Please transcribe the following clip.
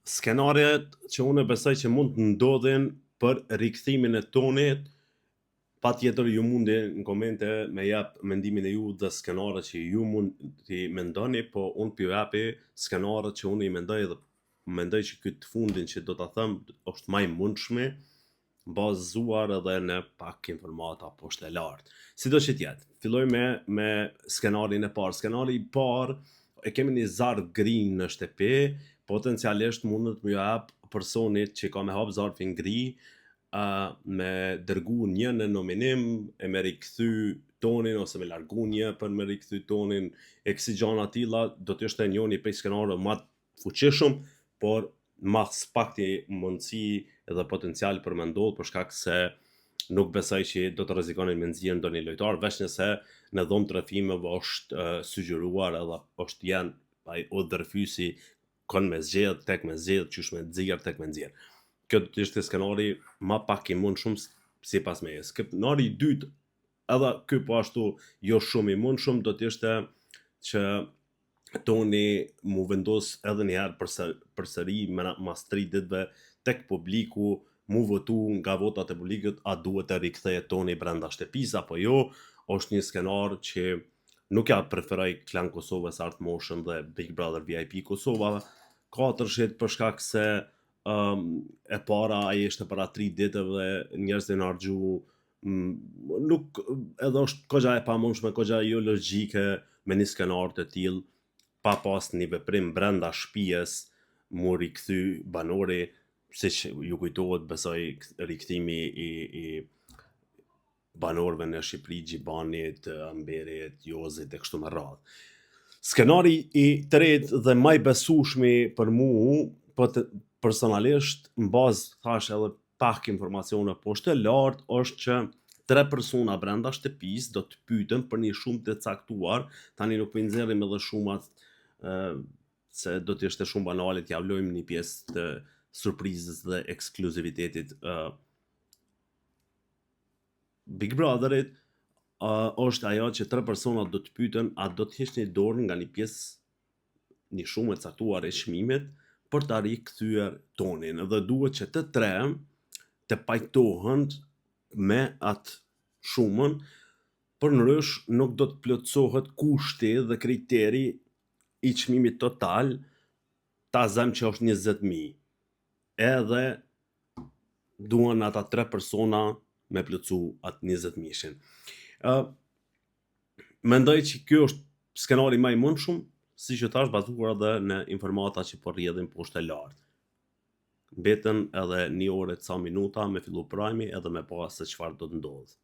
Skenariet që unë besoj që mund të ndodhin për rikthimin e tonit, patjetër ju mundi në komente me jap mendimin e ju dhe skenarët që ju mund t'i mendoni, po unë t'ju japi skenarët që unë i mendoj dhe mendoj që këtë fundin që do ta them është më i mundshmi, bazuar edhe në pak informata poshtë e lartë. Sido që tjetë, filloj me skenarin e parë. Skenari i parë e kemi një zarf gri në shtëpi, potencialisht mundet më jap personit që ka me hap zarfin gri, me dërgu një në nominim, e me rikthy tonin ose me largu një për me rikthy tonin, e kësi gjana tilla do të ishte njëri prej skenarëve më të fuqishëm, por mas pakti mundësi edhe potencial për me ndodh, për shkak se nuk besoj që do të rrezikonin me nxjerr ndonjë lojtar, veç nëse në dhomë të rrëfimeve është sugjeruar edhe është janë ai udhërfysi kon me zgjedh, tek me zgjedh, qysh me nxjerr, tek me nxjerr. Kjo do të ishte skenari më pak i mundshëm sipas mejes. Skenari i dytë, edhe ky po ashtu jo shumë i mundshëm, do të ishte që toni mu vendos edhe një herë përsëri mas 3 ditëve tek publiku, mu votu nga votat e publikut a duhet të rikthehet toni brenda shtëpisë apo jo. Është një skenar që nuk ja preferoj Klan Kosovës Art Motion dhe Big Brother VIP Kosova 400 për shkak se e para ai ishte para 3 ditëve dhe njerëzit harxhu nuk edhe është kogja e pamundshme, kogja jo logjike me një skenar të tillë pa pas një veprim brenda shtëpisë mu rikthy banori, siç ju kujtohet besoj rikthimi i banorëve në Shqipëri, Gjibanit, Amberit, Jozit e kështu me radhë. Skenari i tretë dhe më i besueshmi për mua, personalisht, në bazë thash edhe pak informacione poshtë e lartë, është që 3 persona brenda shtëpisë do të pyeten për një shumë të caktuar, tani nuk po i nxjerrim edhe shumat se do të ishte shumë banale t'ja vlojmë një pjesë të surprizës dhe ekskluzivitetit Big Brotherit, është ajo që 3 persona do të pyeten a do të hiqni dorë nga një pjesë, një shumë e caktuar e çmimit për ta rikthyer tonin, dhe duhet që të 3 të pajtohen me atë shumën, përndryshe nuk do të plotësohet kushti dhe kriteri i çmimit total, ta zëm që është 20.000. Edhe duhen ata 3 persona me plotësu atë 20.000-shin. Mendoj që ky është skenari më i mundshëm, siç e thash, bazuar edhe në informata që po rrjedhin poshtë e lartë. Mbeten edhe 1 orë e ca minuta me fillu prajmi edhe me pa se çfarë do të ndodhë.